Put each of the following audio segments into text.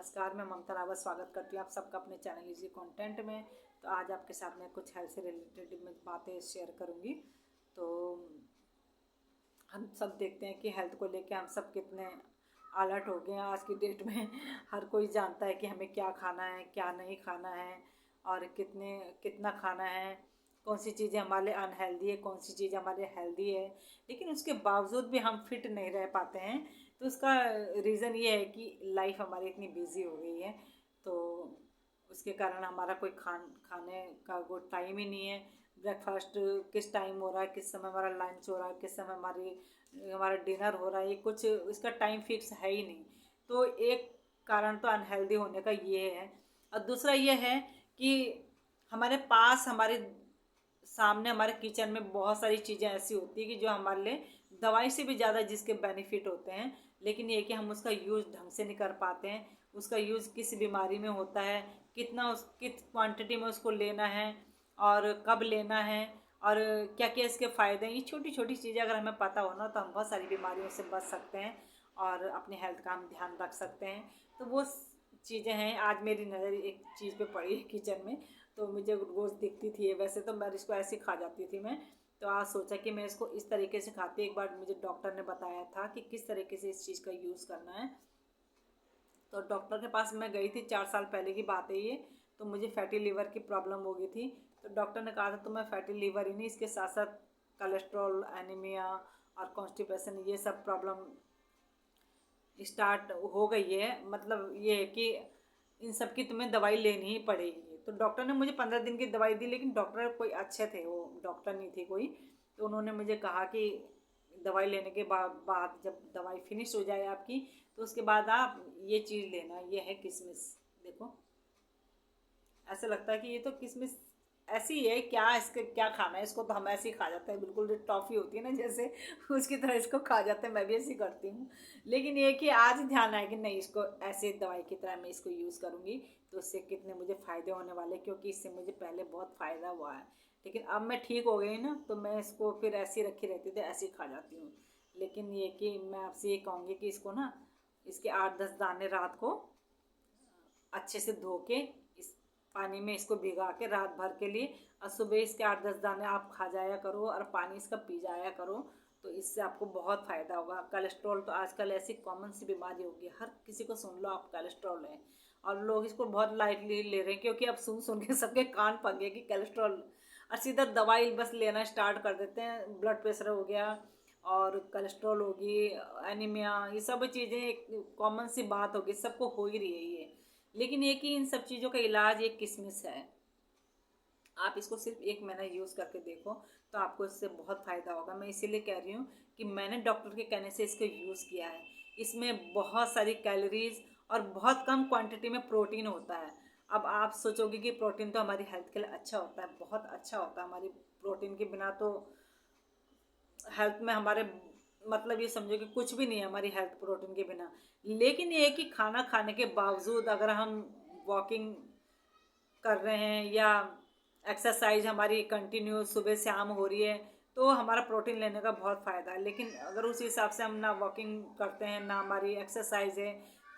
नमस्कार, मैं ममता रावत स्वागत करती हूँ आप सबका अपने चैनल इजी कंटेंट में। तो आज आपके साथ में कुछ हेल्थ से रिलेटेड में बातें शेयर करूँगी। तो हम सब देखते हैं कि हेल्थ को लेके हम सब कितने अलर्ट हो गए हैं आज की डेट में। हर कोई जानता है कि हमें क्या खाना है, क्या नहीं खाना है और कितना खाना है, कौन सी चीज़ें हमारे लिए अनहेल्दी है, कौन सी चीज़ हमारे लिए हेल्दी है। लेकिन उसके बावजूद भी हम फिट नहीं रह पाते हैं। तो उसका रीज़न ये है कि लाइफ हमारी इतनी बिजी हो गई है। तो उसके कारण हमारा कोई खाने का वो टाइम ही नहीं है। ब्रेकफास्ट किस टाइम हो रहा है, किस समय हमारा लंच हो रहा है, किस समय हमारा डिनर हो रहा है, ये कुछ इसका टाइम फिक्स है ही नहीं। तो एक कारण तो अनहेल्दी होने का ये है। और दूसरा ये है कि हमारे पास हमारे सामने हमारे किचन में बहुत सारी चीज़ें ऐसी होती है कि जो हमारे लिए दवाई से भी ज़्यादा जिसके बेनिफिट होते हैं। लेकिन ये कि हम उसका यूज़ ढंग से नहीं कर पाते हैं। उसका यूज़ किस बीमारी में होता है, किस क्वांटिटी में उसको लेना है और कब लेना है और क्या क्या इसके फ़ायदे हैं। ये छोटी छोटी चीज़ें अगर हमें पता हो ना तो हम बहुत सारी बीमारियों से बच सकते हैं और अपनी हेल्थ का हम ध्यान रख सकते हैं। तो वो चीज़ें हैं। आज मेरी नज़र एक चीज़ पे पड़ी है किचन में, तो मुझे रोज़ दिखती थी। वैसे तो मैं इसको ऐसे खा जाती थी मैं। तो आज सोचा कि मैं इसको इस तरीके से खाती। एक बार मुझे डॉक्टर ने बताया था कि किस तरीके से इस चीज़ का यूज़ करना है। तो डॉक्टर के पास मैं गई थी, 4 साल पहले की बात है ये। तो मुझे फैटी लीवर की प्रॉब्लम हो गई थी। तो डॉक्टर ने कहा था तुम्हें फैटी लीवर ही नहीं, इसके साथ साथ कोलेस्ट्रॉल, एनीमिया और कॉन्स्टिपेशन, ये सब प्रॉब्लम स्टार्ट हो गई है। मतलब ये है कि इन सब की तुम्हें दवाई लेनी ही पड़ेगी। तो डॉक्टर ने मुझे 15 दिन की दवाई दी, लेकिन डॉक्टर कोई अच्छे थे, वो डॉक्टर नहीं थी कोई। तो उन्होंने मुझे कहा कि दवाई लेने के बाद जब दवाई फिनिश हो जाए आपकी, तो उसके बाद आप ये चीज़ लेना, ये है किशमिश। देखो, ऐसा लगता है कि ये तो किशमिश ऐसी है, क्या इसके क्या खाना है, इसको तो हम ऐसे ही खा जाते हैं। बिल्कुल जो टॉफ़ी होती है ना जैसे, उसकी तरह इसको खा जाते हैं। मैं भी ऐसे ही करती हूँ। लेकिन ये कि आज ध्यान आया कि नहीं, इसको ऐसे दवाई की तरह मैं इसको यूज़ करूँगी। तो इससे कितने मुझे फ़ायदे होने वाले, क्योंकि इससे मुझे पहले बहुत फ़ायदा हुआ है। लेकिन अब मैं ठीक हो गई ना, तो मैं इसको फिर ऐसे ही रखी रहती थी, ऐसे ही खा जाती हूँ। लेकिन ये कि मैं आपसे ये कहूँगी कि इसको ना, इसके 8-10 दाने रात को अच्छे से धो के इस पानी में इसको भिगा के रात भर के लिए, और सुबह इसके 8-10 दाने आप खा जाया करो और पानी इसका पी जाया करो। तो इससे आपको बहुत फ़ायदा होगा। कोलेस्ट्रॉल तो आजकल ऐसी कॉमन सी बीमारी होगी, हर किसी को सुन लो आप कोलेस्ट्रॉल है। और लोग इसको बहुत लाइटली ले रहे हैं, क्योंकि अब सुन सुन के सबके कान पक गए कि कोलेस्ट्रॉल, और सीधा दवाई बस लेना स्टार्ट कर देते हैं। ब्लड प्रेशर हो गया और कोलेस्ट्रॉल होगी, एनीमिया, ये सब चीज़ें एक कॉमन सी बात होगी, सबको हो ही रही है ये। लेकिन ये कि इन सब चीज़ों का इलाज एक किशमिश है। आप इसको सिर्फ 1 महीना यूज़ करके देखो, तो आपको इससे बहुत फ़ायदा होगा। मैं इसीलिए कह रही हूँ कि मैंने डॉक्टर के कहने से इसको यूज़ किया है। इसमें बहुत सारी कैलोरीज और बहुत कम क्वांटिटी में प्रोटीन होता है। अब आप सोचोगे कि प्रोटीन तो हमारी हेल्थ के लिए अच्छा होता है, बहुत अच्छा होता है। हमारी प्रोटीन के बिना तो हेल्थ में हमारे, मतलब ये समझो कि कुछ भी नहीं है हमारी हेल्थ प्रोटीन के बिना। लेकिन ये है कि खाना खाने के बावजूद अगर हम वॉकिंग कर रहे हैं या एक्सरसाइज हमारी कंटिन्यू सुबह शाम हो रही है, तो हमारा प्रोटीन लेने का बहुत फ़ायदा है। लेकिन अगर उस हिसाब से हम ना वॉकिंग करते हैं ना हमारी एक्सरसाइज है,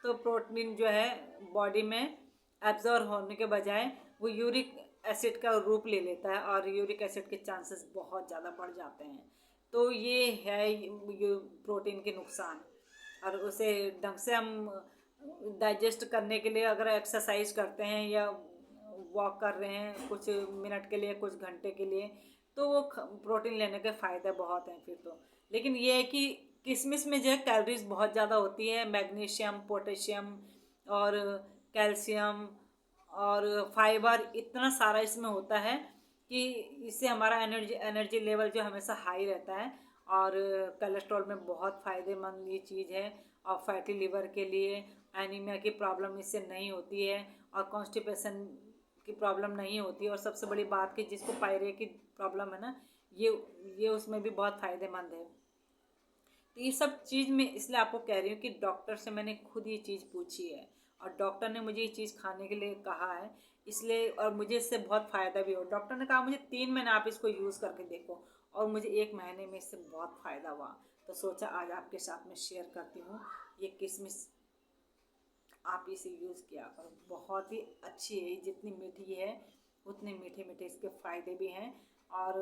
तो प्रोटीन जो है बॉडी में एब्जॉर्ब होने के बजाय वो यूरिक एसिड का रूप ले लेता है, और यूरिक एसिड के चांसेस बहुत ज़्यादा बढ़ जाते हैं। तो ये है ये प्रोटीन के नुकसान। और उसे ढंग से हम डाइजेस्ट करने के लिए अगर एक्सरसाइज करते हैं या वॉक कर रहे हैं कुछ मिनट के लिए, कुछ घंटे के लिए, तो वो प्रोटीन लेने के फ़ायदे बहुत हैं फिर तो। लेकिन ये है कि किशमिश में जो है कैलोरीज बहुत ज़्यादा होती है, मैग्नीशियम, पोटेशियम और कैल्शियम और फाइबर, इतना सारा इसमें होता है कि इससे हमारा एनर्जी एनर्जी लेवल जो हमेशा हाई रहता है। और कोलेस्ट्रॉल में बहुत फ़ायदेमंद ये चीज़ है। और फैटी लिवर के लिए, एनीमिया की प्रॉब्लम इससे नहीं होती है, और कॉन्स्टिपेशन की प्रॉब्लम नहीं होती है। और सबसे बड़ी बात कि जिसको पायरिया की प्रॉब्लम है ना, ये उसमें भी बहुत फ़ायदेमंद है। तो ये सब चीज़ मैं इसलिए आपको कह रही हूँ कि डॉक्टर से मैंने खुद ये चीज़ पूछी है, और डॉक्टर ने मुझे ये चीज़ खाने के लिए कहा है। इसलिए, और मुझे इससे बहुत फ़ायदा भी हो। डॉक्टर ने कहा मुझे 3 महीने आप इसको यूज़ करके देखो, और मुझे 1 महीने में इससे बहुत फ़ायदा हुआ। तो सोचा आज आपके साथ में शेयर करती हूँ। ये किशमिश आप आप इसे यूज़ किया करो, बहुत ही अच्छी है। जितनी मीठी है उतने मीठे मीठे इसके फ़ायदे भी हैं। और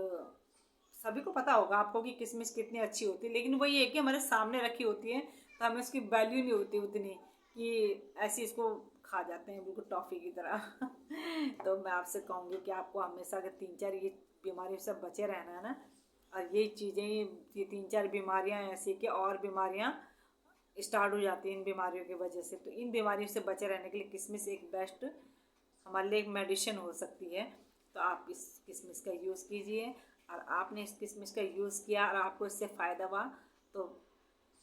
सभी को पता होगा आपको कि किशमिश कितनी अच्छी होती है, लेकिन वही है कि हमारे सामने रखी होती है तो हमें उसकी वैल्यू नहीं होती उतनी, कि ऐसे इसको खा जाते हैं बिल्कुल टॉफ़ी की तरह। तो मैं आपसे कहूँगी कि आपको हमेशा के 3-4 ये बीमारियों से बचे रहना है ना। और ये चीज़ें, ये 3-4 बीमारियाँ ऐसी कि और बीमारियाँ स्टार्ट हो जाती हैं इन बीमारियों की वजह से। तो इन बीमारियों से बचे रहने के लिए किशमिश एक बेस्ट हमारे लिए एक मेडिसिन हो सकती है। तो आप इस किशमिश का यूज़ कीजिए। और आपने इस किशमिश का यूज़ किया और आपको इससे फ़ायदा हुआ तो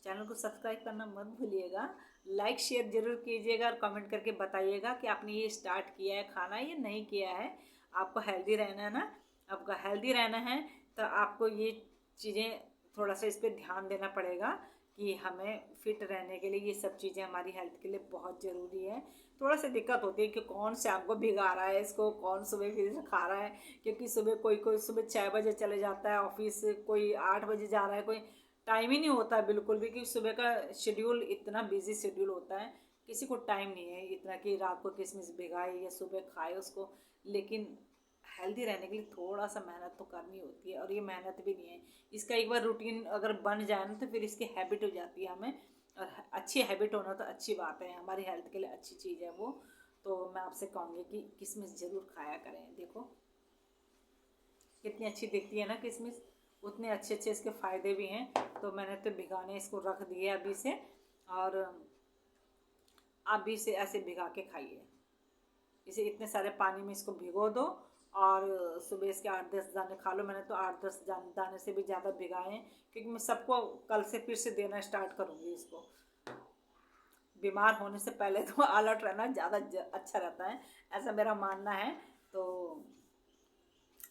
चैनल को सब्सक्राइब करना मत भूलिएगा, लाइक शेयर ज़रूर कीजिएगा और कमेंट करके बताइएगा कि आपने ये स्टार्ट किया है खाना या नहीं किया है। आपको हेल्दी रहना है ना, आपका हेल्दी रहना है तो आपको ये चीज़ें थोड़ा सा इस पर ध्यान देना पड़ेगा कि हमें फिट रहने के लिए ये सब चीज़ें हमारी हेल्थ के लिए बहुत ज़रूरी है। थोड़ा सा दिक्कत होती है कि कौन शाम को भिगा रहा है इसको, कौन सुबह फिर से खा रहा है, क्योंकि सुबह कोई सुबह 6 बजे चले जाता है ऑफिस, कोई 8 बजे जा रहा है, कोई टाइम ही नहीं होता है बिल्कुल भी, कि सुबह का शेड्यूल इतना बिजी शेड्यूल होता है, किसी को टाइम नहीं है इतना कि रात को किशमिश भिगाए या सुबह खाए उसको। लेकिन हेल्दी रहने के लिए थोड़ा सा मेहनत तो करनी होती है, और ये मेहनत भी नहीं है। इसका एक बार रूटीन अगर बन जाए ना तो फिर इसकी हैबिट हो जाती है हमें, और अच्छी हैबिट होना तो अच्छी बात है, हमारी हेल्थ के लिए अच्छी चीज़ है वो। तो मैं आपसे कहूँगी कि किशमिश ज़रूर खाया करें। देखो कितनी अच्छी दिखती है ना किशमिश, उतने अच्छे अच्छे इसके फ़ायदे भी हैं। तो मैंने तो भिगाने इसको रख दिए अभी से, और आप भी इसे ऐसे भिगा के खाइए। इसे इतने सारे पानी में इसको भिगो दो और सुबह इसके 8-10 दाने खा लो। मैंने तो 8-10 दाने से भी ज़्यादा भिगाए हैं, क्योंकि मैं सबको कल से फिर से देना स्टार्ट करूँगी इसको। बीमार होने से पहले तो अलर्ट रहना ज़्यादा अच्छा रहता है, ऐसा मेरा मानना है। तो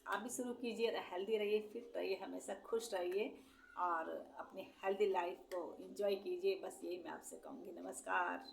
आप भी शुरू कीजिए, हेल्दी रहिए, फिट रहिए, हमेशा खुश रहिए और अपनी हेल्दी लाइफ को एंजॉय कीजिए। बस यही मैं आपसे कहूँगी। नमस्कार।